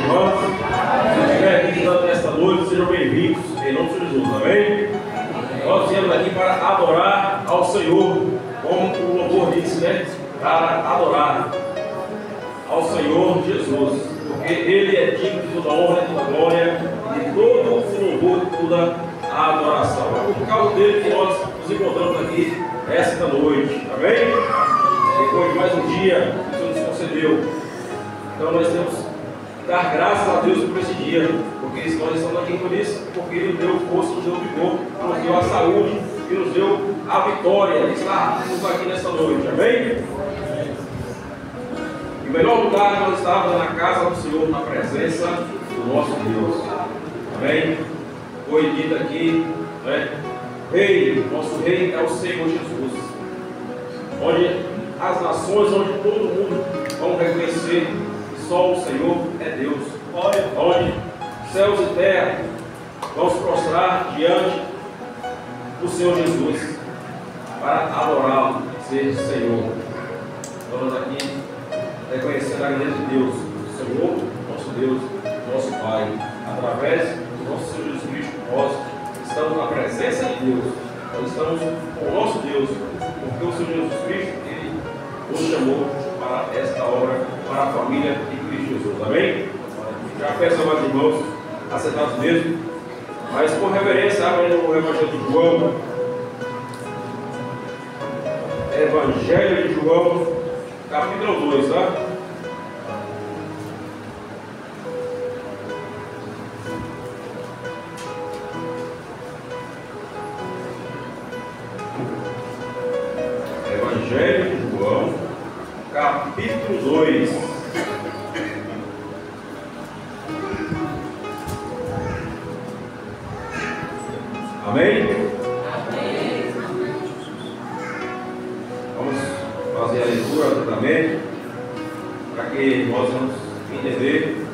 irmãs. Se estiver aqui visitando nesta noite, sejam bem-vindos em nome de Jesus, amém? Nós viemos aqui para adorar ao Senhor, como o louvor disse, né? Para adorar ao Senhor Jesus, porque Ele é digno de toda honra, de toda glória, de todo o louvor, de toda a adoração. É por causa dele que nós nos encontramos aqui esta noite, amém? Depois de mais um dia que o Senhor nos concedeu, então nós temos que dar graças a Deus por esse dia, porque nós estamos aqui por isso, porque Ele nos deu força, nos deu vigor, nos deu a saúde e nos deu a vitória de estarmos aqui nesta noite, amém? O melhor lugar que nós estávamos na casa do Senhor, na presença do nosso Deus, amém? Foi dito aqui, né? Rei, nosso Rei é o Senhor Jesus, onde as nações, onde todo mundo vão reconhecer que só o Senhor é Deus, onde céus e terra vão se prostrar diante do Senhor Jesus para adorá-lo, ser Senhor. Vamos aqui reconhecer a grandeza de Deus, o Senhor, nosso Deus, nosso Pai, através do nosso Senhor Jesus Cristo. Nós estamos na presença de Deus, nós estamos com o nosso Deus, porque o Senhor Jesus Cristo, Ele nos chamou para esta obra, para a família de Cristo Jesus, amém? Já peço aos irmãos assentados mesmo, mas com reverência, abre no Evangelho de João, Evangelho de João, capítulo 2, tá? Evangelho de João, capítulo 2. Amém? Amém. Vamos fazer a leitura atentamente, para que nós vamos entender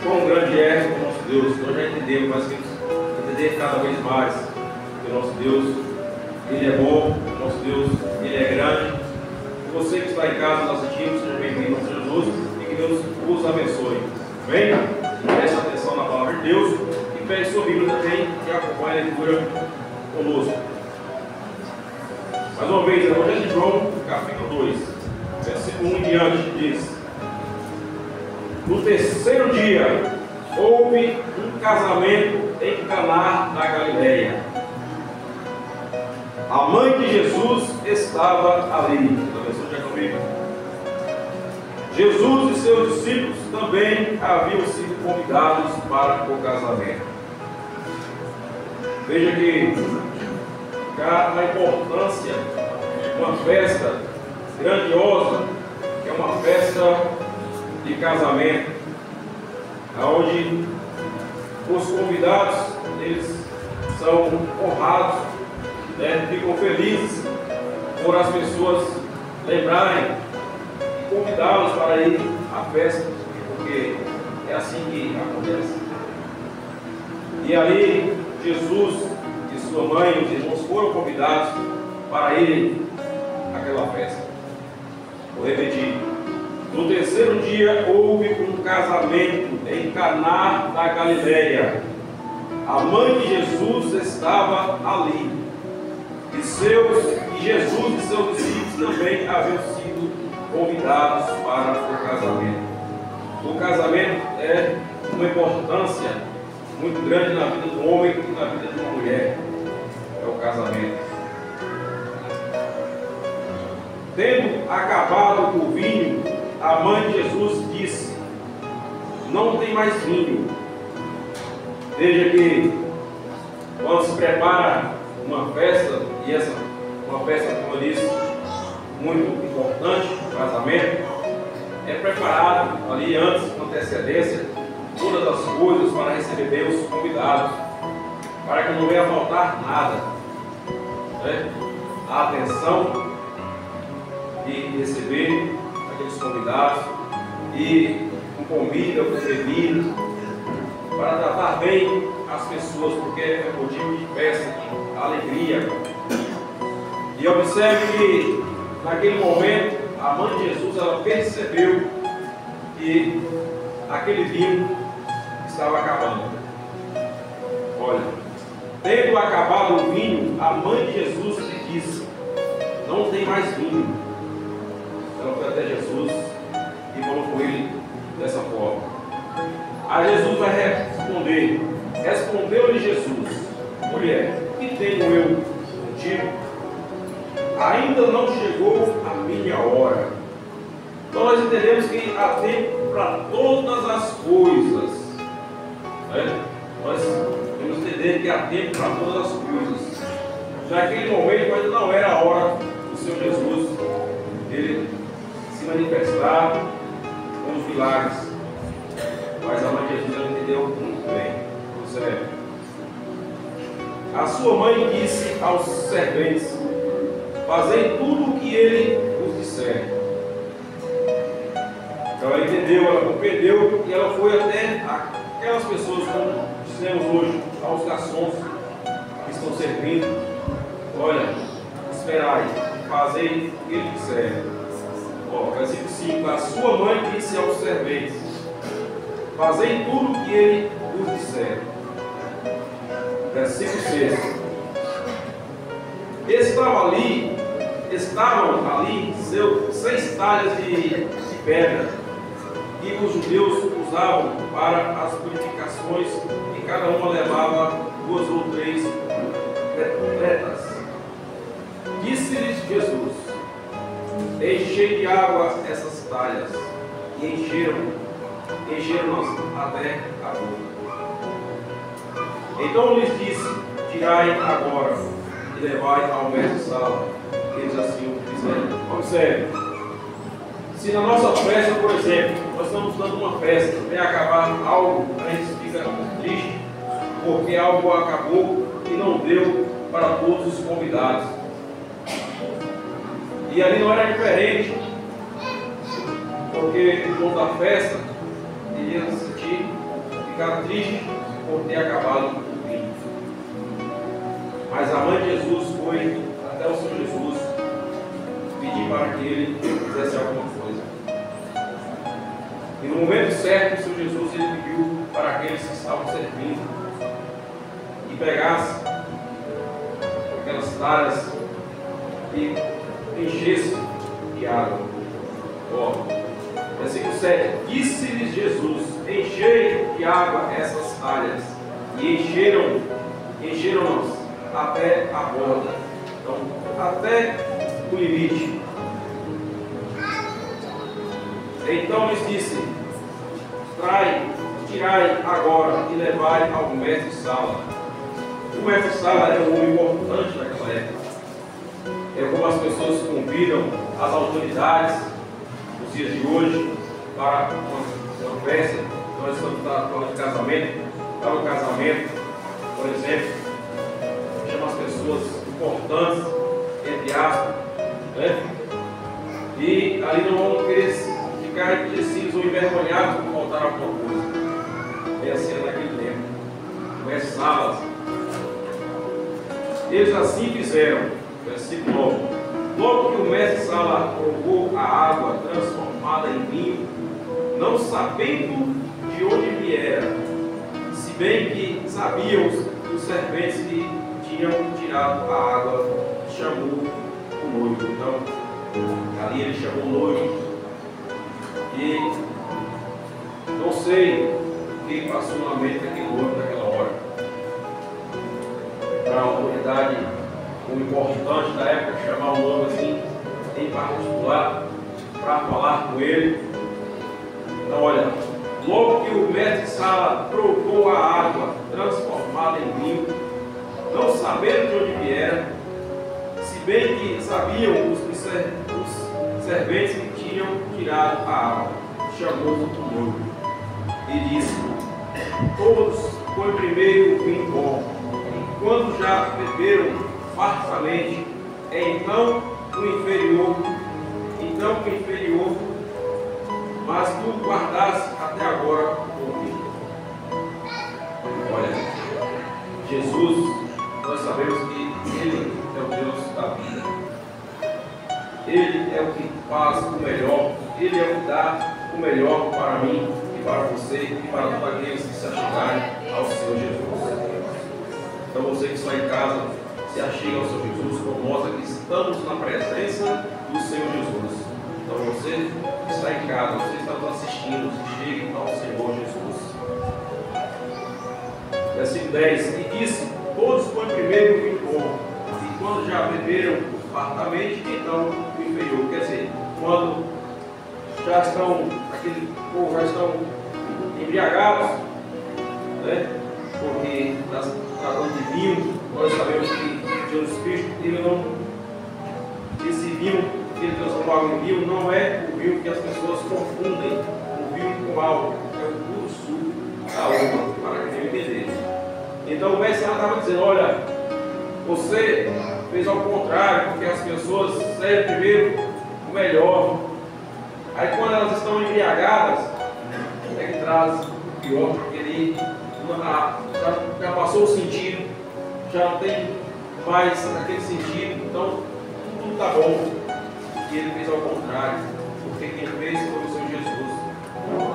quão grande é o nosso Deus. Nós já entendemos, mas temos que entender cada vez mais que o nosso Deus, Ele é bom, o nosso Deus, Ele é grande. E você que está em casa nos assistindo, seja bem-vindo ao Senhor Jesus e que Deus os abençoe. Amém? Preste atenção na palavra de Deus e pegue sua Bíblia também e acompanhe a leitura conosco. Mais uma vez, Evangelho de João, capítulo 2, versículo 1 em diante, diz: No terceiro dia, houve um casamento em Caná da Galileia. A mãe de Jesus estava ali. Jesus e seus discípulos também haviam sido convidados para o casamento. Veja que a importância de uma festa grandiosa, que é uma festa de casamento, onde os convidados, eles são honrados, né? Ficam felizes por as pessoas lembrarem e convidá-los para ir à festa, porque é assim que acontece. E ali Jesus e sua mãe e os irmãos foram convidados para irem àquela festa. Vou repetir: no terceiro dia houve um casamento em Caná da Galileia. A mãe de Jesus estava ali. E Jesus e seus discípulos também haviam sido convidados para o casamento. O casamento é uma importância muito grande na vida do homem e na vida de uma mulher. É o casamento. Tendo acabado o vinho, a mãe de Jesus disse: não tem mais vinho. Veja que quando se prepara uma festa, e essa uma festa, como eu disse, muito importante, o casamento, é preparado ali antes, com antecedência, todas as coisas para receber bem os convidados, para que não venha faltar nada, né? A atenção de receber aqueles convidados e com comida, com bebida, para tratar bem as pessoas, porque é motivo de festa, de alegria. E observe que naquele momento a mãe de Jesus, ela percebeu que aquele vinho estava acabando. Olha, tendo acabado o vinho, a mãe de Jesus lhe disse: não tem mais vinho. Ela foi até Jesus e falou com ele dessa forma. A Jesus vai responder. Respondeu-lhe Jesus: mulher, o que tenho eu contigo? Ainda não chegou a minha hora. Então nós entendemos que há tempo para todas as coisas. Nós temos que entender que há tempo para todas as coisas. Naquele momento ainda não era a hora do Senhor Jesus ele se manifestar com os milagres. Mas a mãe de Jesus entendeu muito bem. Observe. A sua mãe disse aos serventes: fazei tudo o que ele vos disser. Então ela entendeu, ela compreendeu e ela foi até aquelas pessoas, como dizemos hoje, aos garçons que estão servindo. Olha, esperai, fazei o que ele disser. Versículo 5: a sua mãe disse aos serventes: fazei tudo o que ele vos disser. Versículo 6: estavam ali 6 talhas de pedra, que os judeus usavam para as purificações, e cada uma levava 2 ou 3 tretas. Disse-lhes Jesus: enchei de água essas talhas, e encheram-nas até a boca. Então lhes disse: tirai agora e levai ao mestre-sala. Eles assim o fizeram. Observe, se na nossa festa, por exemplo, nós estamos dando uma festa, vem acabar algo, a gente fica triste, porque algo acabou e não deu para todos os convidados. E ali não era diferente, porque o dono da festa iria ficar triste por ter acabado o vinho. Mas a mãe de Jesus foi até o Senhor Jesus pedir para que ele fizesse alguma coisa. E no momento certo, o Senhor Jesus ele pediu para aqueles que estavam servindo e pegasse aquelas talhas e enchesse de água. Versículo 7: disse-lhes Jesus: enchei de água essas talhas, e encheram-nas até a borda, então até o limite. Então lhes disse: tirai agora e levai ao mestre-sala. O mestre-sala era um homem importante naquela época. É como as pessoas convidam as autoridades nos dias de hoje para uma festa. Nós estamos falando de casamento. Para o casamento, por exemplo, chama as pessoas importantes, entre aspas, né? E ali não vão querer ficar endurecidos ou envergonhados por faltar alguma coisa. É assim naquele tempo. Mestre salas. Eles assim fizeram. Versículo 9: logo que o mestre-sala provou a água transformada em vinho, não sabendo de onde viera, se bem que sabiam os serventes que tinham tirado a água, chamou o noivo. Então, ali ele chamou o noivo, e não sei o que passou na mente daquele noivo naquela hora. Para a autoridade, o importante da época, chamar o noivo assim, em particular, para falar com ele. Então, olha, logo que o mestre-sala provou a água transformada em vinho, não sabendo de onde viera, se bem que sabiam os serventes que tinham tirado a água, chamou o noivo e disse: todos põem primeiro o vinho bom, e quando já beberam fartamente, então o inferior, mas tu guardaste até agora o vinho. Olha, Jesus, nós sabemos que Ele é o Deus da vida. Ele é o que faz o melhor, Ele é o que dá o melhor para mim e para você e para todos aqueles que se achegarem ao Senhor Jesus. Então você que está em casa, se achega ao Senhor Jesus, como nós aqui estamos na presença do Senhor Jesus. Então você que está em casa, você que está nos assistindo, se chegue ao Senhor Jesus. Versículo 10: E disse: Todos põem primeiro o vinho bom, e quando já beberam fartamente, então o inferior. Quer dizer, quando já estão, aquele povo já estão embriagados, né? Porque tratando de vinho, nós sabemos que Jesus Cristo, esse vinho que ele transformava em vinho, não é o vinho que as pessoas confundem o vinho com álcool, é o puro suco da uva, para que eu entender. Então o mestre estava dizendo: olha, você fez ao contrário, porque as pessoas servem primeiro o melhor. Aí quando elas estão embriagadas, é que traz o pior, porque ele já passou o sentido, já não tem mais aquele sentido, então tudo está bom. E ele fez ao contrário, porque quem fez foi o Senhor Jesus.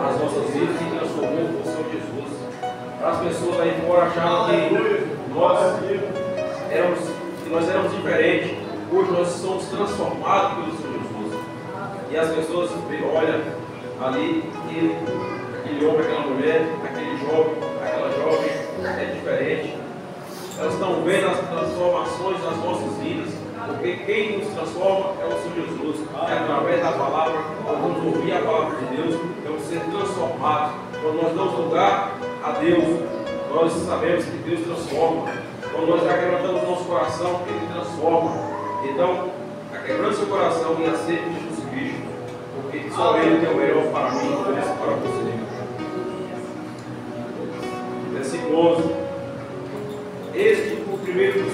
As nossas vidas, quem transformou foi o Senhor Jesus. As pessoas aí fora achavam que nós éramos diferentes. Hoje nós somos transformados pelo Senhor Jesus. E as pessoas olham ali, aquele homem, aquela mulher, aquele jovem, aquela jovem é diferente. Elas estão vendo as transformações das nossas vidas, porque quem nos transforma é o Senhor Jesus. É através da palavra, nós vamos ouvir a palavra de Deus, vamos ser transformados. Quando nós damos lugar a Deus, nós sabemos que Deus transforma. Quando nós quebrantamos o nosso coração, Ele transforma. Então, a quebrando seu coração e aceite Jesus Cristo, porque só Ele é o melhor para mim e para você. Versículo 11: Este o primeiro dos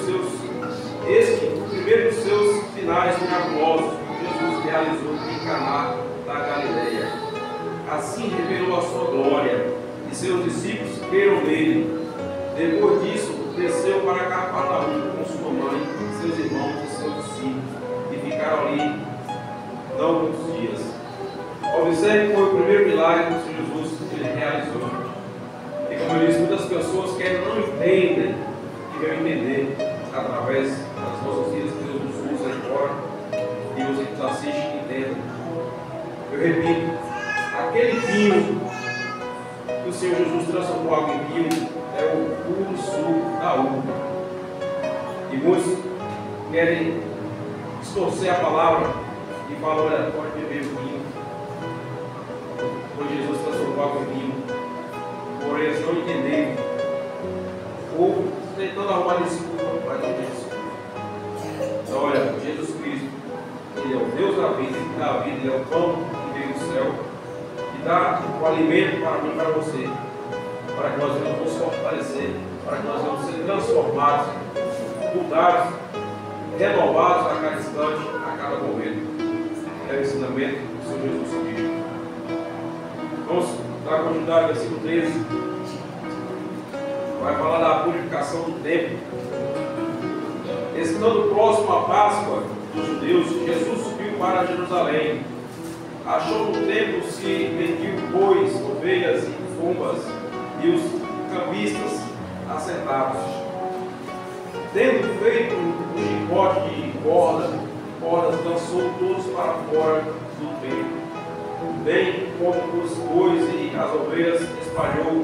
seus sinais miraculosos Jesus realizou em Caná da Galileia. Assim revelou a sua glória, e seus discípulos creram nele. Depois disso, desceu para Cafarnaum com sua mãe, seus irmãos e seus discípulos, e ficaram ali não muitos dias. Observe que foi o primeiro milagre que o Senhor Jesus ele realizou. E como eu disse, muitas pessoas que não entendem, que vão entender através das nossas vidas que Deus nos usa agora, e você que nos assiste entenda. Eu repito, aquele vinho que o Senhor Jesus transformou água em vinho é o puro suco da uva. E muitos querem distorcer a palavra e falam: olha, pode beber o vinho, pois Jesus transformou água em vinho. Porém, eles não entenderam, ou tentando arrumar desculpa, mas não tem desculpa. Então, olha, Jesus Cristo, Ele é o Deus da vida, Ele dá a vida, Ele é o pão que veio do céu, e dá o alimento para mim e para você, para que nós venhamos nos fortalecer, para que nós venhamos ser transformados, mudados, renovados a cada instante, a cada momento. É o ensinamento do Senhor Jesus Cristo. Vamos dar continuidade ao versículo 13. Vai falar da purificação do templo. Estando próximo à Páscoa dos judeus, Jesus subiu para Jerusalém. Achou no templo se vendiam bois, ovelhas e pombas, e os cambistas assentados. Tendo feito um chicote de cordas, lançou todos para fora do templo. Bem como os bois e as ovelhas, espalhou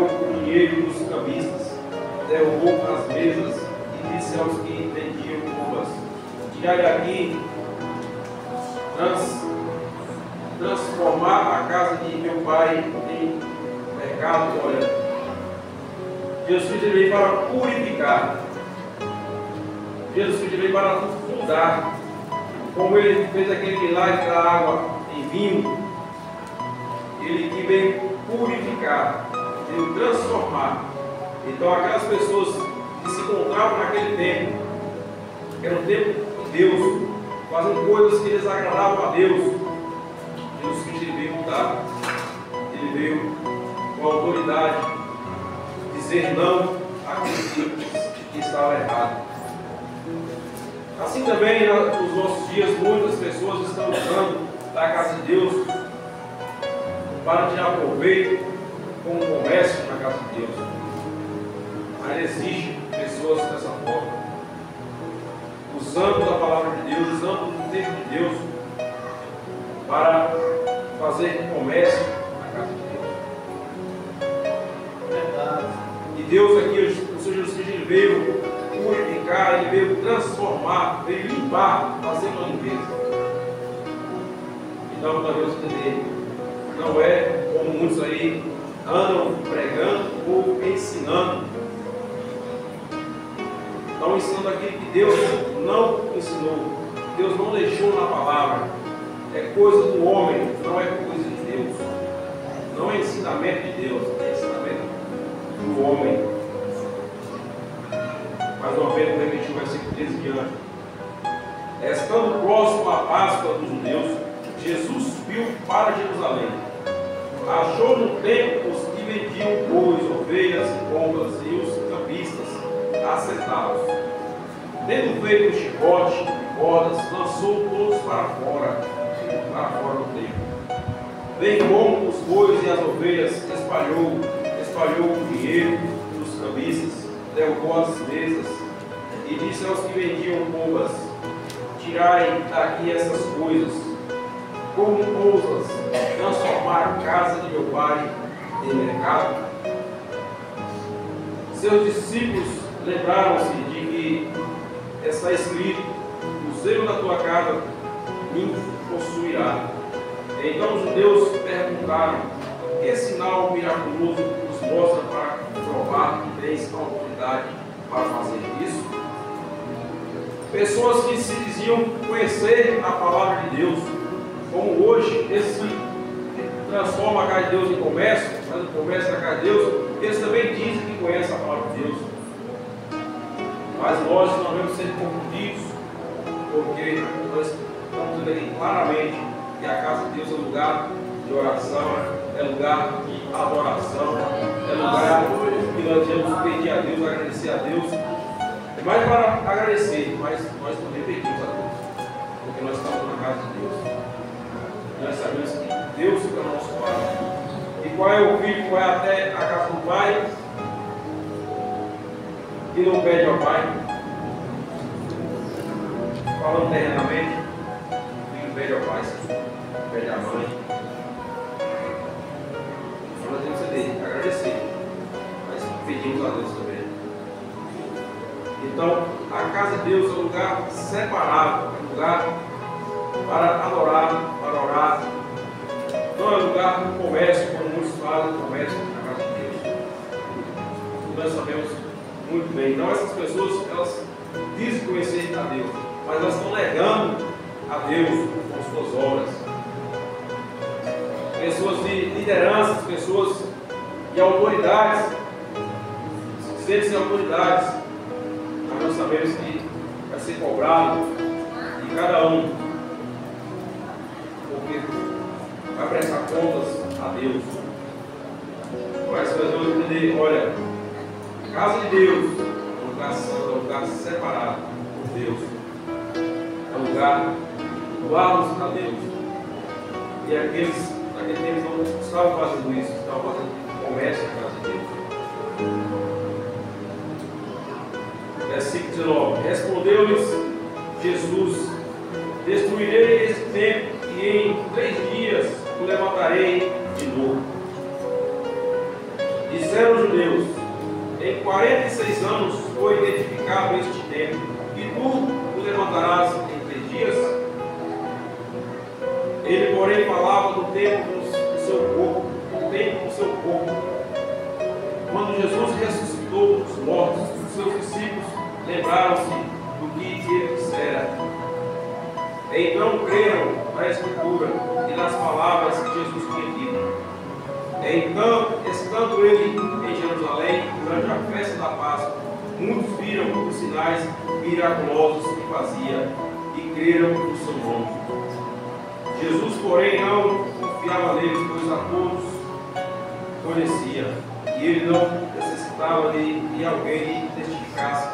o dinheiro dos cambistas, derrubou as mesas e disse aos que vendiam pombas: tirai daqui, transformar a casa de meu pai em mercado. Olha, Jesus Cristo veio para purificar. Jesus Cristo veio para mudar. Como Ele fez aquele milagre da água em vinho, Ele que veio purificar, veio transformar. Então aquelas pessoas que se encontravam naquele tempo, que era o tempo de Deus, fazendo coisas que desagradavam a Deus, Jesus Cristo ele veio mudar. Ele veio com a autoridade dizer não àquilo que estava errado. Assim também nos nossos dias muitas pessoas estão usando da casa de Deus para tirar proveito com o comércio na casa de Deus. Mas existem pessoas dessa forma, usando da palavra de Deus, usando o tempo de Deus para fazer comércio na casa de Deus. Verdade. E Deus aqui, o Senhor Jesus Cristo, ele veio purificar, ele veio transformar, veio limpar, fazer uma limpeza. Então nós devemos entender, não é como muitos aí andam pregando ou ensinando. Estão ensinando aquilo que Deus não ensinou, Deus não deixou na palavra. É coisa do homem, não é coisa de Deus. Não é ensinamento de Deus, é ensinamento do homem. Mais uma vez, vou repetir o versículo 13 diante. Estando próximo à Páscoa dos judeus, Jesus subiu para Jerusalém. Achou no templo os que vendiam bois, ovelhas e pombas e os cambistas assentados. Tendo feito o chicote e cordas, lançou todos para fora do templo. Bem como os bois e as ovelhas, espalhou o dinheiro dos cambistas, derrubou as mesas e disse aos que vendiam pombas: tirai daqui essas coisas, como ousas transformar a casa de meu pai em mercado? Seus discípulos lembraram-se de que está escrito: o zelo da tua casa me possuirá. Então os judeus perguntaram: que sinal miraculoso nos mostra para provar que tens autoridade para fazer isso? Pessoas que se diziam conhecer a palavra de Deus, como hoje esse transforma a casa de Deus em comércio, faz o comércio da casa de Deus, eles também dizem que conhecem a palavra de Deus. Mas nós não devemos ser confundidos, porque nós estamos vendo aqui claramente que a casa de Deus é lugar de oração, é lugar de adoração, é lugar que nós devemos pedir a Deus, agradecer a Deus. É mais para agradecer, mas nós também pedimos a Deus, porque nós estamos na casa de Deus. Nós sabemos que Deus fica no nosso Pai. E qual é o filho que vai até a casa do Pai e não pede ao Pai? Falando terrenamente, o filho pede ao Pai, pede à mãe. Nós temos que agradecer, mas pedimos a Deus também. Então, a casa de Deus é um lugar separado, é um lugar para adorar, para orar. Não é um lugar de comércio, como muitos fazem comércio na casa de Deus. E nós sabemos muito bem. Então, essas pessoas, elas dizem conhecer a Deus, mas elas estão negando a Deus com suas obras. Pessoas de lideranças, pessoas de autoridades, dizendo ser autoridades, mas nós sabemos que vai ser cobrado de cada um, porque vai prestar contas a Deus. Mas nós vamos entender, olha, a casa de Deus é um lugar santo, é um lugar separado por Deus, é um lugar doados a Deus. E aqueles naquele tempo não estavam fazendo isso, estavam fazendo comércio na casa de Deus. Versículo 19: respondeu-lhes Jesus: destruirei este templo e em 3 dias o levantarei de novo. Disseram os judeus: em 46 anos foi edificado este templo, e tu o levantarás em 3 dias? Ele, porém, falava do templo do seu corpo, do templo do seu corpo. Quando Jesus ressuscitou dos mortos, os seus discípulos lembraram-se do que ele dissera. Então creram na Escritura e nas palavras que Jesus tinha dito. Então, estando ele em Jerusalém, durante a festa da Páscoa, muitos viram os sinais miraculosos que fazia e creram no seu nome. Jesus, porém, não confiava neles, pois a todos conhecia, e ele não necessitava de alguém lhe testificasse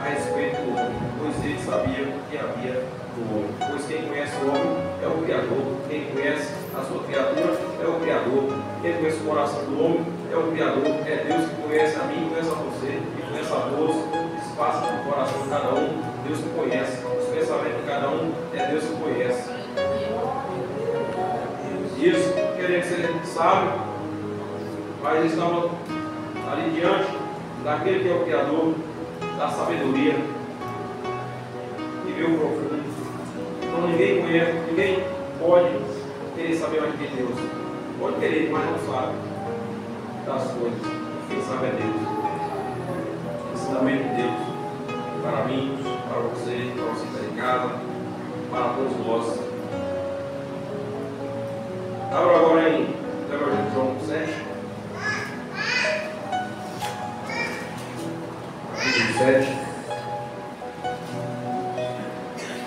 a respeito do outro, pois ele sabia que havia do homem. Pois quem conhece o homem é o Criador. Quem conhece a sua criatura é o Criador. Quem conhece o coração do homem é o Criador. É Deus que conhece a mim, conhece a você, e conhece a todos, que se passa no coração de cada um. Deus que conhece. Os pensamentos de cada um é Deus que conhece. Isso, querendo ser sábio, mas eles estavam ali diante daquele que é o Criador da sabedoria e viu o profundo. Então ninguém conhece, ninguém pode querer saber mais de Deus. Pode querer, mas não sabe das coisas. Quem sabe é Deus. Ensinamento de Deus para mim, para você que está em casa, para todos nós. Abra agora em Evangelho de João 7. Capítulo 7.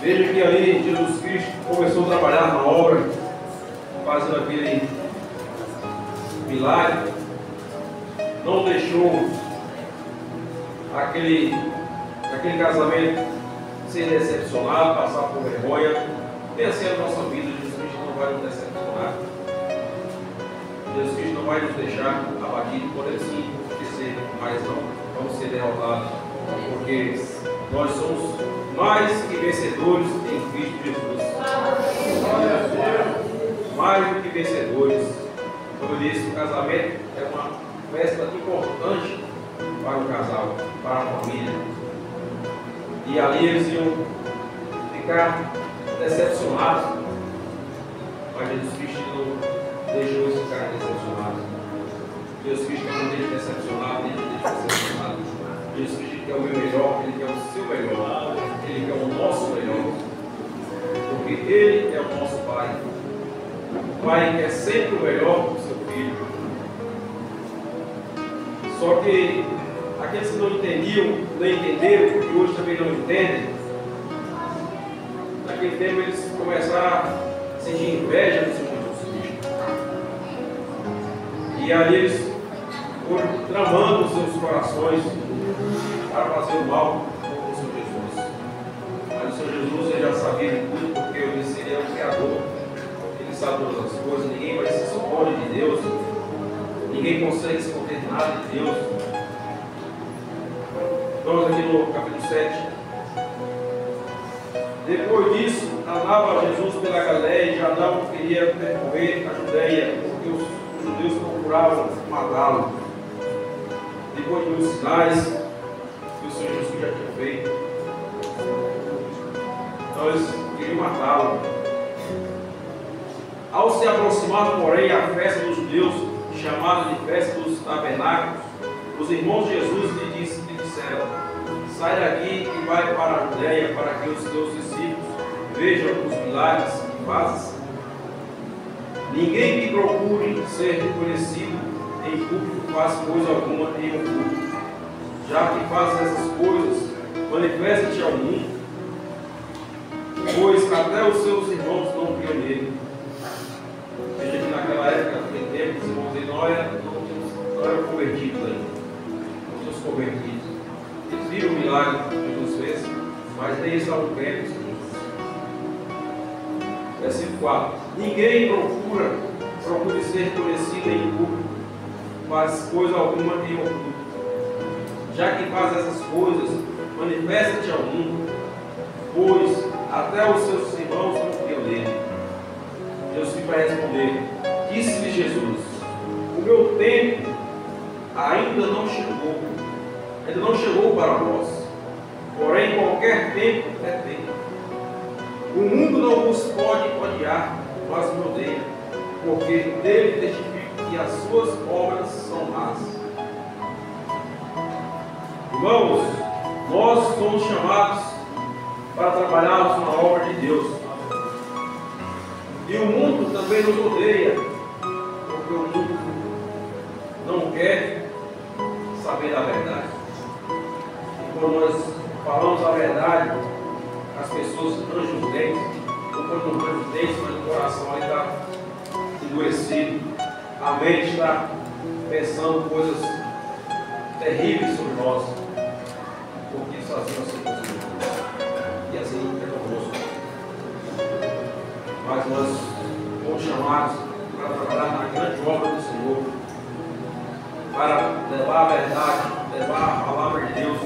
Veja que ali Jesus Cristo começou a trabalhar na obra, fazendo aquele milagre. Não deixou aquele casamento ser decepcionado, passar por vergonha. Tem assim a nossa vida. Jesus Cristo não vai nos decepcionar. Jesus Cristo não vai nos deixar abatidos por assim acontecer, mas não vamos ser derrotados, porque nós somos mais que vencedores em Cristo Jesus. Mais do que vencedores. Como eu disse, o casamento é uma festa importante para o casal, para a família. E ali eles iam ficar decepcionados, mas Jesus Cristo não deixou eles ficarem decepcionados. Jesus Cristo não deixa decepcionado, ele não deixa decepcionado. Jesus Cristo quer o meu melhor, ele quer o seu melhor, ele quer o nosso melhor, porque ele é o nosso Pai. O Pai quer sempre o melhor para o seu filho. Só que aqueles que não entendiam, não entenderam, e hoje também não entendem, naquele tempo eles começaram a sentir inveja do Senhor Jesus Cristo. E ali eles foram tramando os seus corações para fazer o mal contra o Senhor Jesus. Mas o Senhor Jesus ele já sabia de tudo, porque eu disse, ele é o Criador, ele sabe todas as coisas, ninguém vai se esconder de Deus, ninguém consegue esconder nada de Deus. Vamos aqui no capítulo 7. Depois disso, andava Jesus pela Galileia e já não queria percorrer a Judeia, porque os judeus procuravam matá-lo. Depois dos sinais que o Senhor Jesus já tinha feito, então eles queriam matá-lo. Ao se aproximar, porém, a festa dos judeus, chamada de festa dos tabernáculos, os irmãos de Jesus lhe disseram: sai daqui e vai para a Judeia, para que os teus discípulos vejam os milagres que fazes. Ninguém que procure ser reconhecido em público faz coisa alguma em oculto. Já que fazes essas coisas, manifesta-te ao mundo, pois até os seus irmãos não criam nele. Veja que naquela época, naquele tempo, os irmãos de Noé não eram convertidos ainda, não tínhamos convertidos. Eles viram o milagre que Jesus fez, mas nem estavam crentes. Versículo 4. Ninguém procure ser conhecido em público, faz coisa alguma em oculto. Já que faz essas coisas, manifesta-te ao mundo, pois até os seus irmãos não criam nele. Deus vai responder: disse-lhe Jesus, o meu tempo ainda não chegou para vós, porém qualquer tempo é tempo. O mundo não vos pode odiar, mas me odeia, porque dele testifico que as suas obras são más. Irmãos, nós somos chamados para trabalharmos na obra de Deus. E o mundo também nos odeia, porque o mundo não quer saber da verdade. E quando nós falamos a verdade, as pessoas arranjam os dentes, ou quando não arranjam os dentes, mas o coração ali está endurecido, a mente está pensando coisas terríveis sobre nós, porque isso assim nós somos. E assim é conosco. mas nós fomos chamados para trabalhar na grande obra do Senhor, para levar a verdade, levar a palavra de Deus,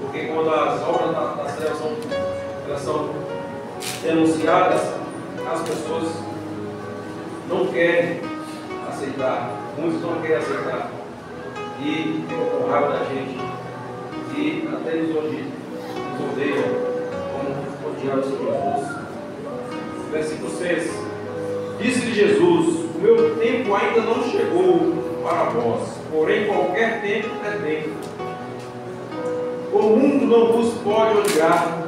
porque quando as obras das trevas são denunciadas, as pessoas não querem aceitar, muitos não querem aceitar, e ficam com raiva da gente, e até nos odeiam, como odiaram o Senhor Jesus. Versículo 6: Disse-lhe Jesus: O meu tempo ainda não chegou para vós, porém qualquer tempo é tempo. O mundo não vos pode odiar,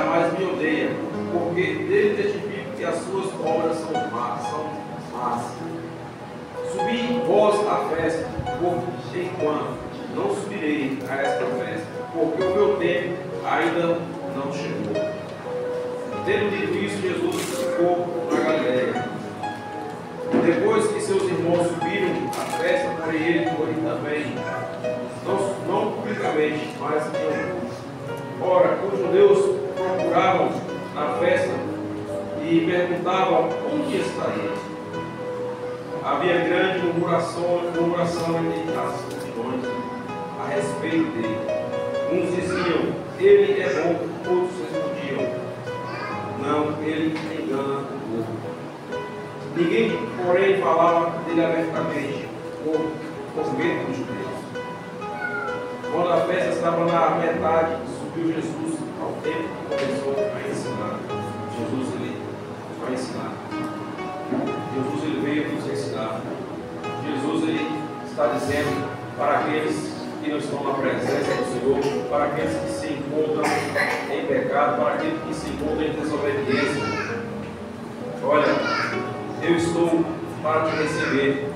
mas me odeia, porque dele testifico que as suas obras são más. Subi vós à festa, enquanto não subirei a esta festa, porque o meu tempo ainda não chegou. Tendo dito isso, Jesus ficou na Galileia. Depois que seus irmãos subiram à festa, porém ele foi também, não publicamente, mas em oculto. Ora, os judeus procuravam na festa e perguntavam onde está ele. Havia grande murmuração entre as multidões a respeito dele. Uns diziam: ele é bom, outros respondiam: não, ele engana o povo. Ninguém, porém, falava dele abertamente, por medo dos judeus. Quando a festa estava na metade, subiu Jesus ao templo e começou a ensinar. Jesus ele veio nos ensinar. Jesus ele está dizendo para aqueles que não estão na presença do Senhor, para aqueles que se encontram em pecado, para aqueles que se encontram em desobediência: olha, eu estou para te receber.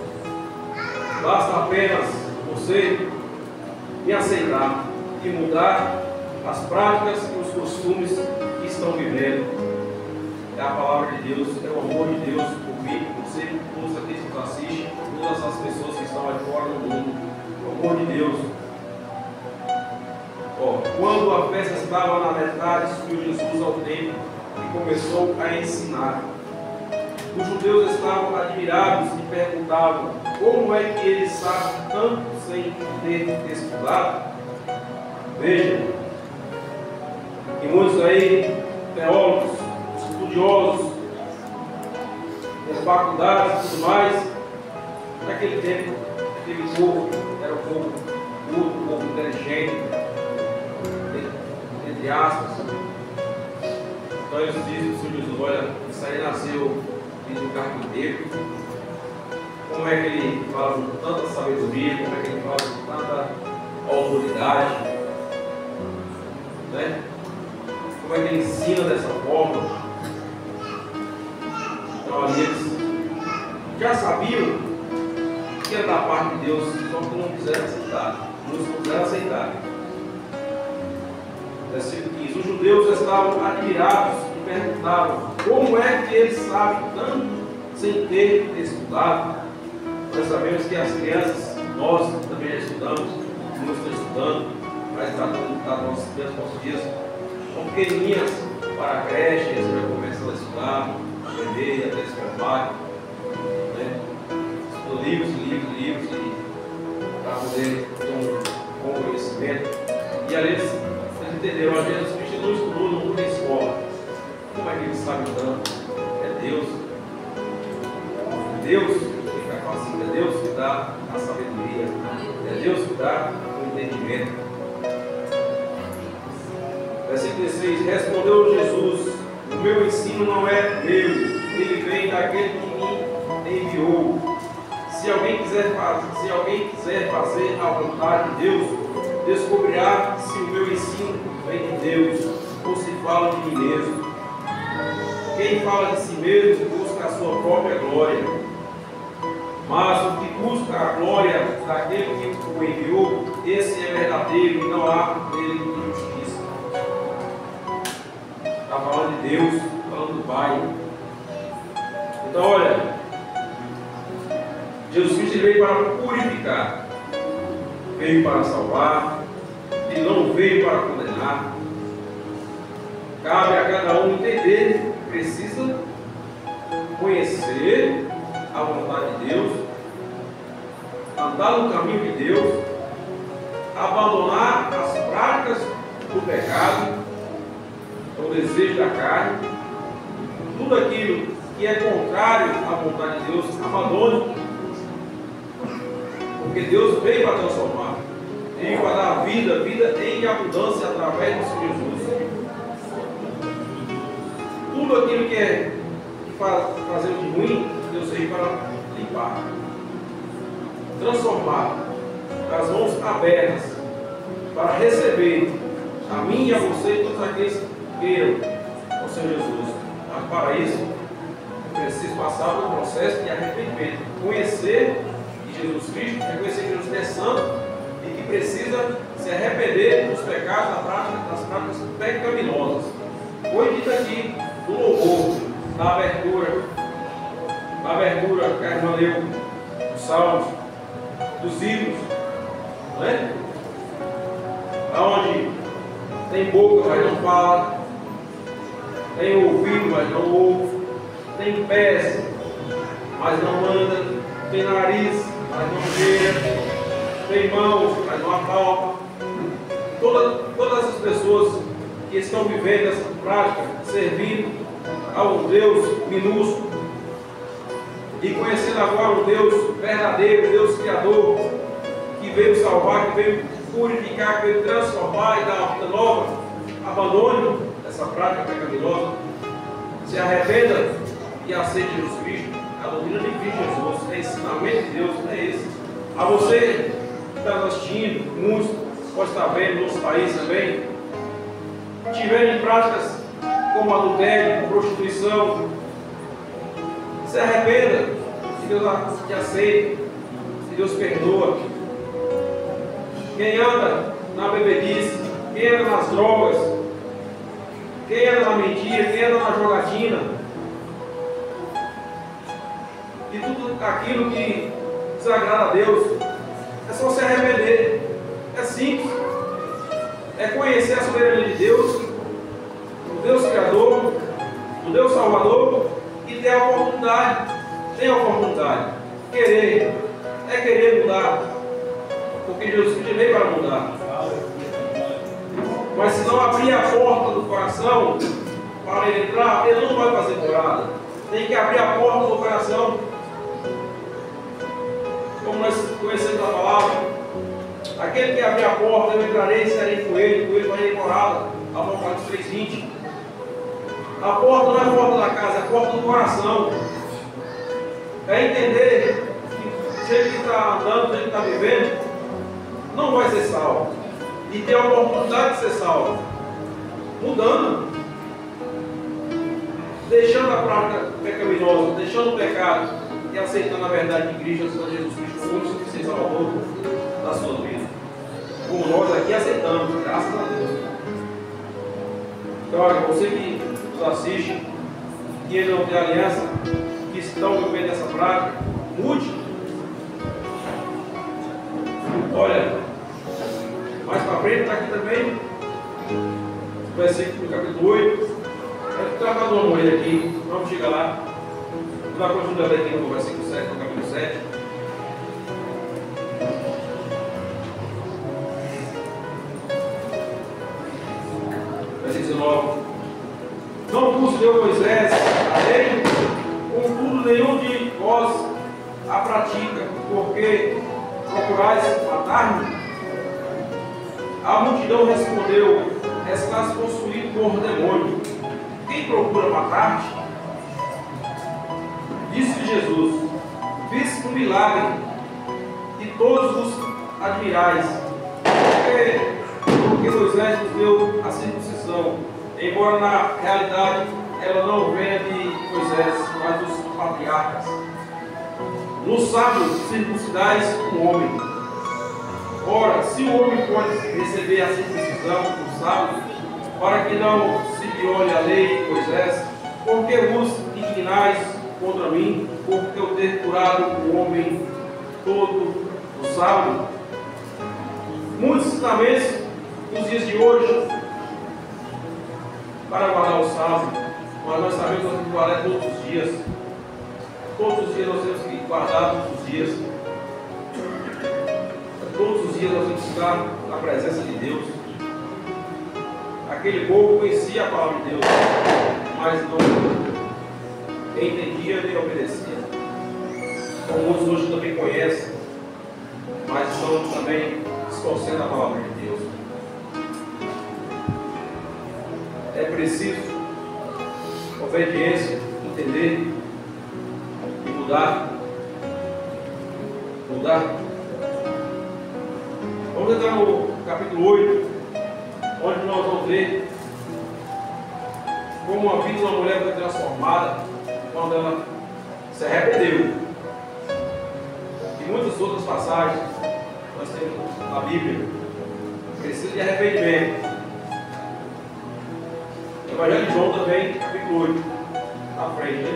Basta apenas você me aceitar e mudar as práticas e os costumes que estão vivendo. É a palavra de Deus, é o amor de Deus por mim, por você, por todos aqueles que nos assistem, por todas as pessoas que estão aí fora do mundo. O amor de Deus. Quando a festa estava na metade, subiu Jesus ao templo e começou a ensinar. Os judeus estavam admirados e perguntavam: como é que ele sabe tanto sem ter estudado? Veja, e muitos aí, teólogos, estudiosos, com faculdades e tudo mais, naquele tempo, aquele povo era um povo culto, um povo inteligente, entre aspas. Então eles dizem para o Senhor Jesus: olha, isso aí nasceu do carpinteiro. Como é que ele fala com tanta sabedoria, como é que ele fala com tanta autoridade, né? Como é que ele ensina dessa forma? Então ali eles já sabiam que era da parte de Deus, só que não quiseram aceitar. Não quiseram aceitar. Versículo 15: os judeus estavam admirados e perguntavam: como é que ele sabe tanto sem ter estudado? Nós sabemos que as crianças, nós também já estudamos, muitos estão estudando, mas para nossos dias, são pequenininhas para a creche, eles já começam a estudar, a aprender, até se formar, né? Estudam livros, para poder ter um bom conhecimento. E ali eles entenderam: a Jesus Cristo não estudou, não foi na escola. Como é que ele sabe tanto? É Deus. Deus que capacita, é Deus que dá a sabedoria, é Deus que dá o entendimento. Versículo 16: respondeu Jesus: o meu ensino não é meu, ele vem daquele que me enviou. Se alguém quiser fazer a vontade de Deus, descobrirá se o meu ensino vem de Deus ou se falo de mim mesmo. Quem fala de si mesmo busca a sua própria glória, mas o que busca a glória daquele que o enviou, esse é verdadeiro e não há nele injustiça. Está falando de Deus, falando do Pai. Então olha, Jesus Cristo veio para purificar, veio para salvar, ele não veio para condenar. cabe a cada um entender que precisa conhecer a vontade de Deus, andar no caminho de Deus, abandonar as práticas do pecado, o desejo da carne, tudo aquilo que é contrário à vontade de Deus, abandone, porque Deus veio para transformar, veio para dar vida, vida em abundância através do Senhor Jesus. Tudo aquilo que fazer de ruim, Deus veio para limpar, transformar, com as mãos abertas, para receber a mim e a você e todos aqueles que queiram o Senhor Jesus. Mas para isso, eu preciso passar pelo processo de arrependimento, conhecer Jesus Cristo, reconhecer que Jesus é santo e que precisa se arrepender dos pecados, das práticas pecaminosas. Foi dito aqui no louvor, na abertura que a irmã leu, dos salmos, dos hinos, não é? Onde tem boca, mas não fala, tem ouvido, mas não ouve, tem pés, mas não anda, tem nariz, mas não cheira, tem mãos, mas não apalpa. Todas as pessoas que estão vivendo essa prática, servindo a um Deus minúsculo e conhecendo agora um Deus verdadeiro, Deus Criador, que veio salvar, que veio purificar, que veio transformar e dar uma vida nova, abandone essa prática pecaminosa, se arrependa e aceite Jesus Cristo. A doutrina de Cristo Jesus, é ensinamento de Deus, é esse. A você que está assistindo, muitos pode estar vendo no nosso país também, tiverem práticas como adultério, prostituição, se arrependa, que Deus te aceita, que Deus perdoa. Quem anda na bebedice, quem anda nas drogas, quem anda na mentira, quem anda na jogatina, e tudo aquilo que desagrada a Deus, é só se arrepender. É simples. É conhecer a soberania de Deus, o Deus Criador, o Deus Salvador, e ter a oportunidade. Tem a oportunidade. Querer. É querer mudar. Porque Jesus Cristo veio para mudar. Mas se não abrir a porta do coração para ele entrar, ele não vai fazer morada. Tem que abrir a porta do coração. Como nós conhecemos a palavra, aquele que abrir a porta, eu entrarei e serei com ele farei morada. Apocalipse 3:20. A porta não é a porta da casa, é a porta do coração. É entender que se ele está andando, se ele está vivendo, não vai ser salvo. E ter a oportunidade de ser salvo. Mudando. Deixando a prática pecaminosa, deixando o pecado e aceitando a verdade de Cristo, Jesus Cristo, como único suficiente Salvador da sua vida. Como nós aqui aceitamos, graças a Deus. Então, olha, você que nos assiste, que ainda não tem aliança, que estão vivendo essa prática, mude. Olha, mais para frente está aqui também, versículo do capítulo 8. Está dando uma olhada aqui, vamos chegar lá. Vamos dar continuidade aqui no versículo 7, no capítulo 7. Versículo 19. Não vos deu Moisés a lei, contudo nenhum de vós a pratica, porque procurais matar-me. A multidão respondeu: estás possuído por demônio. Quem procura matar-te? Disse Jesus: fiz um milagre e todos vos admirais, porque Moisés nos deu a circuncisão, embora na realidade ela não venha de Moisés, mas dos patriarcas. No sábado circuncidais um homem. Ora, se o homem pode receber a circuncisão no sábado, para que não se viole a lei de Moisés, porque vos indignais contra mim, porque eu ter curado o homem todo no sábado? Muitos ensinamentos nos dias de hoje para guardar o sábado, mas nós sabemos que nós temos que guardar todos os dias. Todos os dias nós temos que guardar todos os dias. Todos os dias nós temos que estar na presença de Deus. Aquele povo conhecia a palavra de Deus, mas não entendia nem obedecia. Como muitos hoje também conhecem, mas estão também distorcendo a palavra de Deus. É preciso obediência, entender e mudar. Vamos entrar no capítulo 8, onde nós vamos ver como a vida de uma mulher foi transformada quando ela se arrependeu. E muitas outras passagens nós temos na Bíblia. Precisa de arrependimento. O Evangelho de João também, capítulo 8, na frente, né?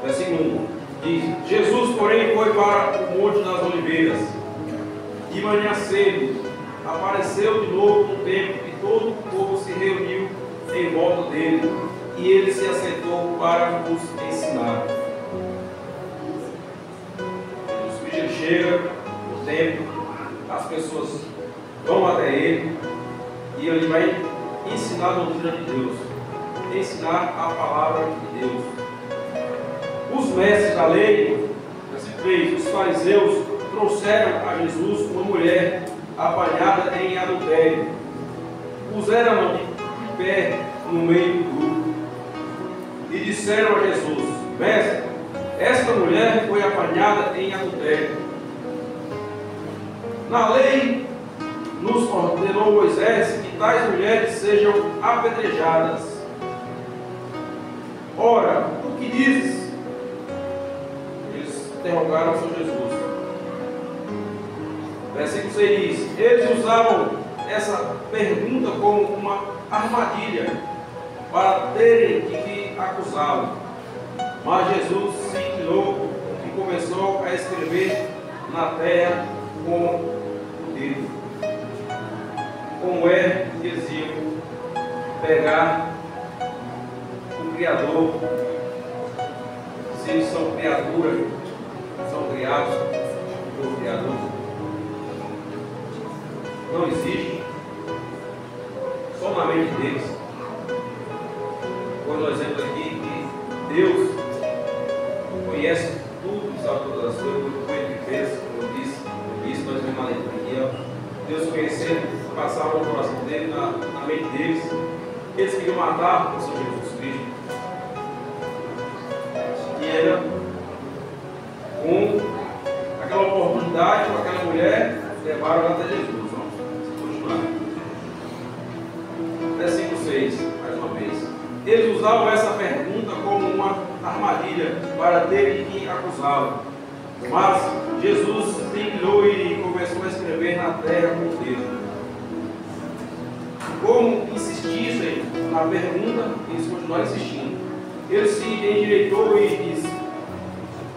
Versículo 1 diz: Jesus, porém, foi para o Monte das Oliveiras, e manhã cedo apareceu de novo no templo, e todo o povo se reuniu em volta dele, e ele se assentou para os ensinar. Ele chega no templo, as pessoas vão até ele, e ele vai ensinar a doutrina de Deus, ensinar a palavra de Deus. Os mestres da lei, versículo 3, os fariseus trouxeram a Jesus uma mulher apanhada em adultério. Puseram-na de pé no meio do grupo e disseram a Jesus: Mestre, esta mulher foi apanhada em adultério. Na lei nos ordenou Moisés que tais mulheres sejam apedrejadas. Ora, o que dizes? Eles interrogaram o Senhor Jesus. Versículo 6 diz: eles usavam essa pergunta como uma armadilha para terem de que acusá-lo. Mas Jesus se inclinou e começou a escrever na terra com o dedo. Como é que eles iam pegar o Criador, se eles são criaturas, são criados pelo Criador? Não existe, só na mente deles. Quando nós vemos aqui que Deus conhece tudo, sabe todas as coisas, tudo que ele fez, como eu disse, nós vemos na leitura aqui, Deus conhecendo, passava no coração dele, na mente deles. Eles queriam matar o Senhor Jesus Cristo. E era com aquela oportunidade, com aquela mulher, levaram até Jesus. Versículo 6, mais uma vez. Eles usavam essa pergunta como uma armadilha para terem que acusá-lo. Mas Jesus se inclinou e começou a escrever na terra com o dedo. Como insistissem na pergunta, eles continuaram insistindo. Ele se endireitou e disse: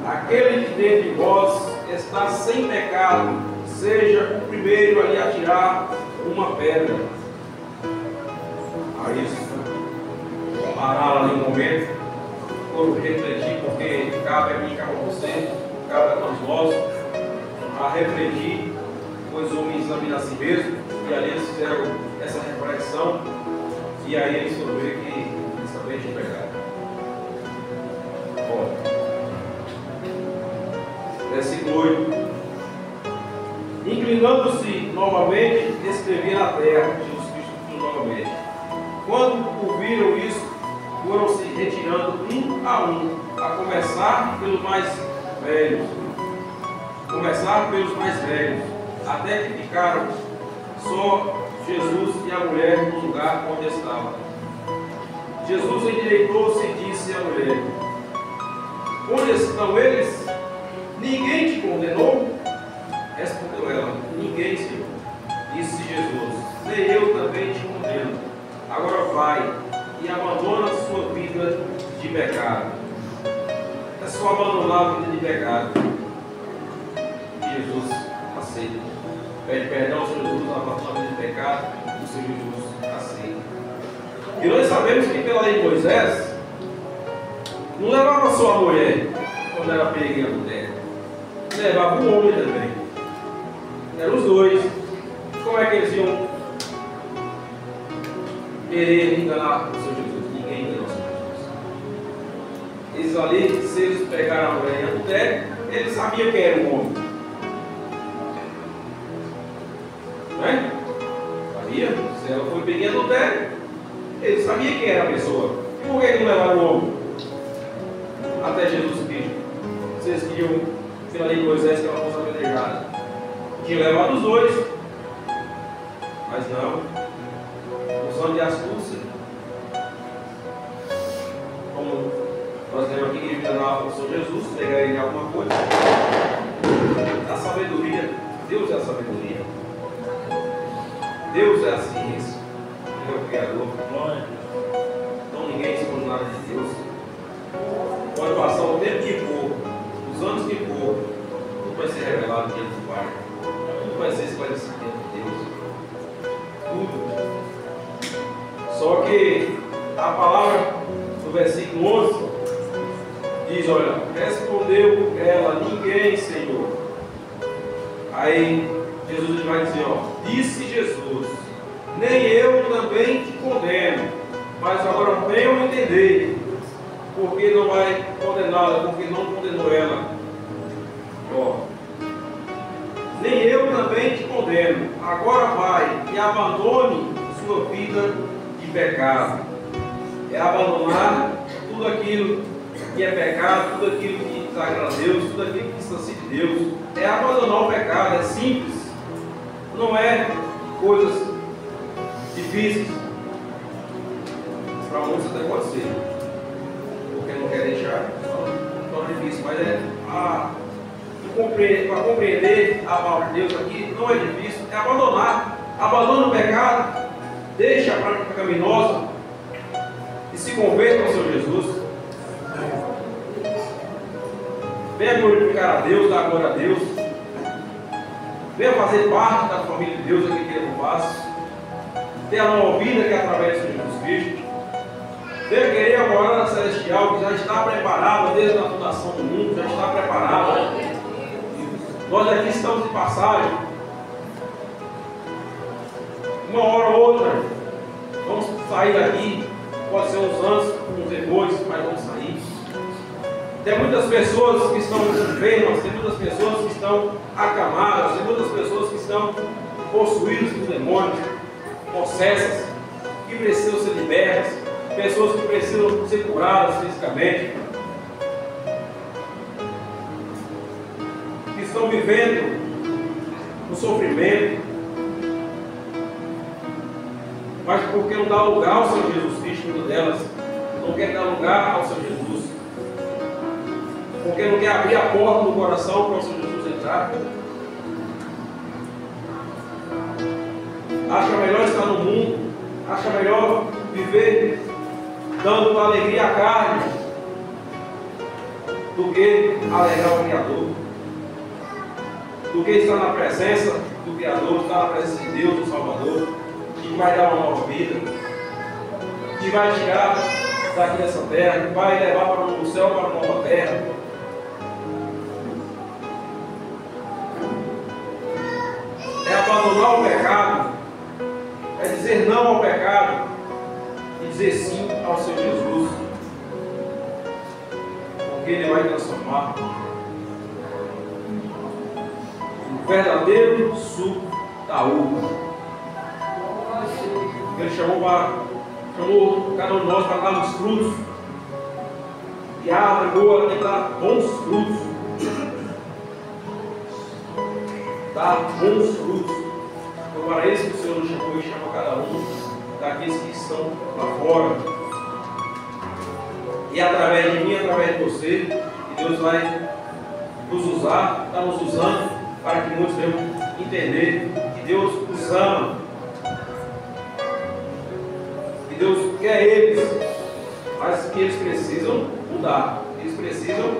aquele que dentre vós está sem pecado, seja o primeiro a lhe atirar uma pedra. A isso, parar ali um momento, por refletir, porque cabe a mim, cabe a você, cabe a todos nós, a refletir, pois o homem examina a si mesmo, e ali eles fizeram essa reflexão, e aí eles foram ver que eles também tinham pecado. Bom, versículo 8. Inclinando-se novamente, escrevia na terra, Jesus Cristo novamente. Quando ouviram isso, foram se retirando um, a começar pelos mais velhos. Até que ficaram só Jesus e a mulher no lugar onde estava. Jesus endireitou-se e disse à mulher: onde estão eles? Ninguém te condenou? Respondeu ela: ninguém, Senhor. Disse Jesus: nem eu também te condeno. Agora vai e abandona a sua vida de pecado. É só abandonar a vida de pecado. E Jesus aceita. Pede perdão ao Senhor Jesus, abandona a vida de pecado. O Senhor Jesus aceita. E nós sabemos que pela lei de Moisés, não levava só a mulher quando era pega em adultério, levava o homem também. Eram os dois. Como é que eles iam querer enganar o Senhor Jesus? Ninguém enganou o Senhor Jesus. Eles ali, se eles pegaram a mulher em adultério, eles sabiam quem era o homem. Não é? Sabia? Se ela foi pega em adultério, eles sabiam quem era a pessoa. E por que não levaram o homem? Até Jesus Cristo. Vocês queriam, pela lei de Moisés, que ela fosse apedrejada. Tinha levado os dois. Mas não. Usando de astúcia. Como nós temos aqui que enganar o Senhor Jesus, pegar ele em alguma coisa. A sabedoria. Deus é a sabedoria. Deus é a ciência. Ele é o Criador. Então ninguém esconde nada de Deus. Pode passar o tempo que for, os anos que for, tudo vai ser revelado diante do Pai. Tudo vai ser esclarecido diante de Deus. Tudo. Só que a palavra do versículo 11 diz, olha, respondeu ela, ninguém, Senhor. Aí Jesus vai dizer, ó, disse Jesus, nem eu também te condeno, mas agora venham entender, porque não vai condená-la, porque não condenou ela. Ó, nem eu também te condeno, agora vai e abandone sua vida de pecado. É abandonar tudo aquilo que é pecado, tudo aquilo que desagrada a Deus, tudo aquilo que distancia de Deus. É abandonar o pecado, é simples. Não é coisas difíceis. Para muitos até pode ser, porque não quer deixar, não é difícil, mas para compreender a palavra de Deus aqui não é difícil, é abandonar. Abandona o pecado, deixa a prática pecaminosa e se converta ao Senhor Jesus. Venha glorificar a Deus, dar glória a Deus. Venha fazer parte da família de Deus aqui que Ele faz. Ter a nova vida que é através do Senhor Jesus Cristo. Venha querer a morada celestial que já está preparada desde a fundação do mundo, já está preparada. Nós aqui estamos de passagem. Uma hora ou outra, vamos sair daqui. Pode ser uns anos, uns depois, mas vamos sair. Tem muitas pessoas que estão enfermas, tem muitas pessoas que estão acamadas, tem muitas pessoas que estão possuídas por demônios, possessas, que precisam ser libertas, pessoas que precisam ser curadas fisicamente, que estão vivendo o sofrimento, mas porque não dá lugar ao Senhor Jesus Cristo, muitas delas não quer dar lugar ao Senhor Jesus, porque não quer abrir a porta do coração para o Senhor Jesus entrar. Acha melhor estar no mundo, acha melhor viver dando alegria à carne do que alegrar o Criador, do que estar na presença do Criador, estar na presença de Deus, do Salvador, que vai dar uma nova vida, que vai tirar daqui dessa terra, que vai levar para o céu, para uma nova terra. É abandonar o pecado, é dizer não ao pecado e dizer sim ao Senhor Jesus, porque Ele vai transformar o verdadeiro suco da uva. Ele chamou cada um de nós para darmos frutos, e a árvore boa tem que dar bons frutos, dar bons frutos. Foi para isso que o Senhor nos chamou e chama cada um daqueles que estão lá fora. E através de mim, através de você, que Deus vai nos usar, está nos usando, para que muitos venham entender que Deus os ama, que Deus quer eles, mas que eles precisam mudar, eles precisam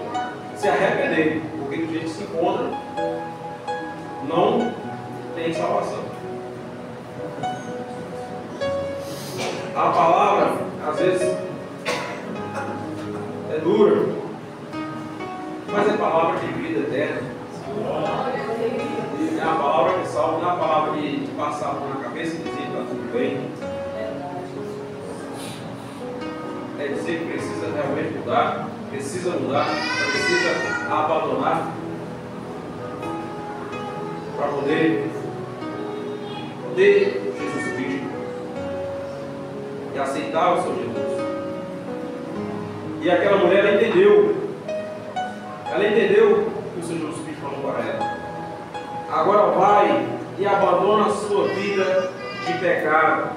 se arrepender, porque do jeito que se encontra, não tem salvação. A palavra, às vezes, é dura, mas é palavra de vida eterna. É a palavra que salva, não é a palavra de passar por na cabeça e dizer que está tudo bem. É dizer que precisa realmente mudar, precisa abandonar para poder ter Jesus Cristo e aceitar o Senhor Jesus. E aquela mulher, ela entendeu o que o Senhor Jesus Cristo falou para ela. Agora vai e abandona a sua vida de pecado.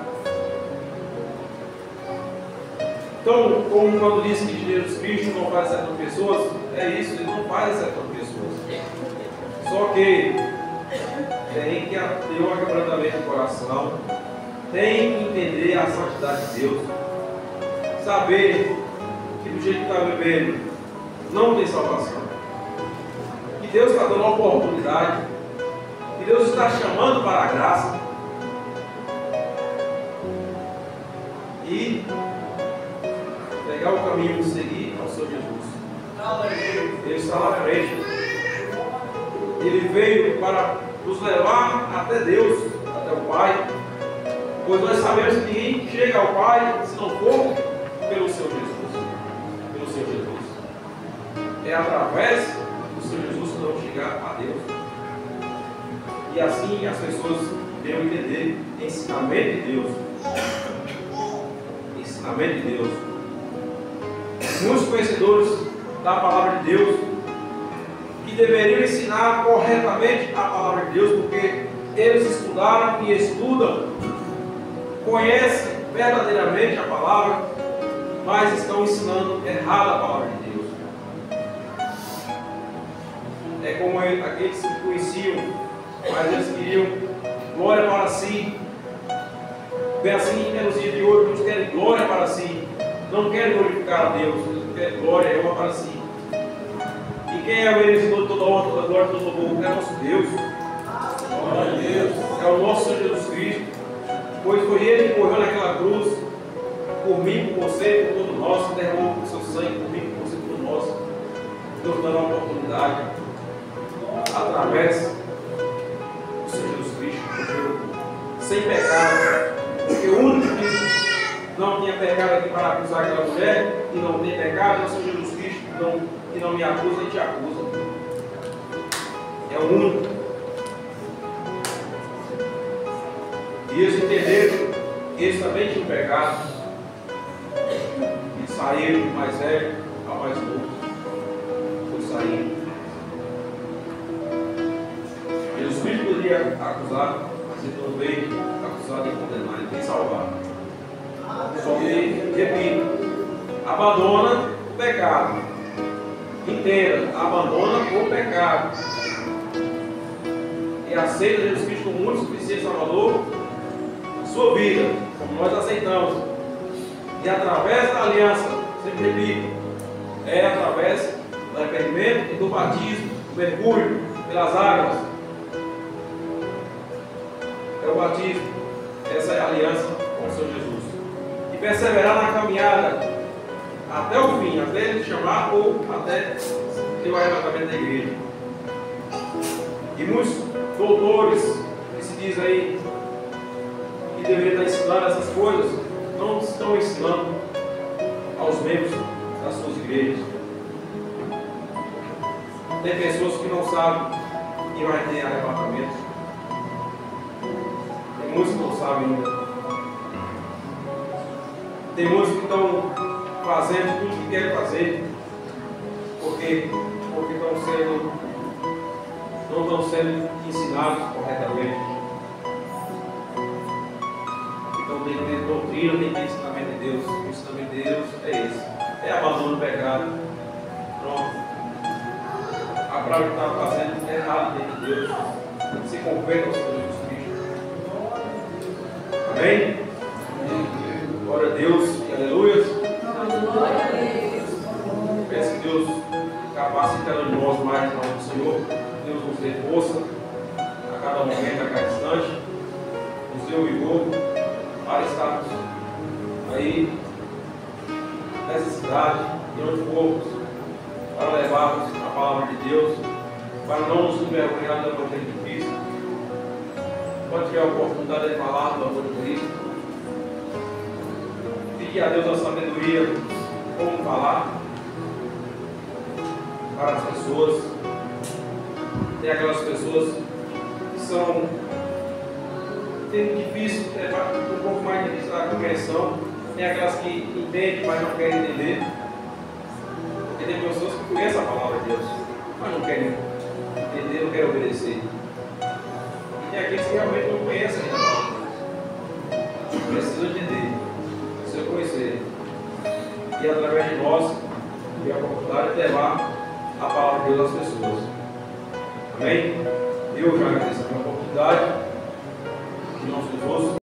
Então, como quando diz que Jesus Cristo não faz certas pessoas, é isso, ele não faz certas pessoas. Só que tem que ter um quebrantamento do coração, tem que entender a santidade de Deus, saber que do jeito que está vivendo não tem salvação, que Deus está dando uma oportunidade, que Deus está chamando para a graça e pegar o caminho de seguir ao Senhor Jesus. Ele está na frente. Ele veio para nos levar até Deus, até o Pai, pois nós sabemos que ninguém chega ao Pai se não for pelo Senhor Jesus. Pelo Senhor Jesus. É através do Senhor Jesus que vamos chegar a Deus. E assim as pessoas devem entender ensinamento de Deus. Ensinamento de Deus. Muitos conhecedores da palavra de Deus que deveriam ensinar corretamente a palavra de Deus, porque eles estudaram e estudam, conhecem verdadeiramente a palavra, mas estão ensinando errado a palavra de Deus. É como aqueles que conheciam, mas eles queriam glória para si. Bem assim, nos dias de hoje, eles querem glória para si, não querem glorificar a Deus, eles querem glória e honra para si. E quem é o merecedor de toda honra, toda glória, todo louvor? É nosso Deus. Glória a Deus. É o nosso Senhor Jesus Cristo. Pois foi Ele que morreu naquela cruz, por mim, por você, por todos nós, derramou o seu sangue por mim, por você, por nós, nos dando a oportunidade, através do Senhor Jesus Cristo, morreu sem pecado, porque o único que não tinha pecado aqui para acusar aquela mulher, e não tem pecado, é o Senhor Jesus Cristo, que não me acusa e te acusa. É o único. E eles entenderam que eles também tinham pecado. E saíram do mais velho ao mais novo. Foi saindo. Jesus Cristo poderia acusar, mas ele não veio acusar e condenar, ele veio salvar. Só que, repito, abandona o pecado. Entenda, abandona o pecado. E aceita Jesus Cristo como único, suficiente Salvador na sua vida, como nós aceitamos. E através da aliança, sempre repito, é através do arrependimento e do batismo, do mergulho pelas águas. É o batismo, essa é a aliança com o Senhor Jesus. E perseverar na caminhada até o fim, até Ele chamar ou até ter o arrebatamento da igreja. E muitos doutores que se diz aí que deveriam estar ensinando essas coisas, não estão ensinando aos membros das suas igrejas. Tem pessoas que não sabem que vai ter arrebatamento. Tem muitos que não sabem ainda. Tem muitos que estão fazendo tudo o que querem fazer, porque não estão sendo ensinados corretamente. Então tem que ter doutrina, tem que ter ensinamento de Deus. O ensinamento de Deus é esse: é abandono do pecado. Pronto. A prática que está fazendo é errado dentro de Deus. Se converta ao Senhor Jesus Cristo. Amém? Glória a Deus e aleluia. Peço que Deus capacite cada um de nós mais em nome do Senhor. Deus nos dê força a cada momento, a cada instante. Nos dê o vigor para estarmos aí, nessa cidade, e onde formos, para levarmos a palavra de Deus, para não nos envergonhar do Evangelho de Cristo. Quando tiver a oportunidade de falar do amor de Cristo, pedir a Deus a sabedoria, como falar para as pessoas. Tem aquelas pessoas que são difícil, um pouco mais difícil da compreensão. Tem aquelas que entendem, mas não querem entender. Porque tem pessoas que conhecem a palavra de Deus, mas não querem entender, não querem obedecer. E tem aqueles que realmente não conhecem a palavra de Deus. Precisam entender, precisam conhecer. E através de nós, ter a oportunidade de levar a palavra de Deus às pessoas. Amém? Eu já agradeço a minha oportunidade. Que não se fosse.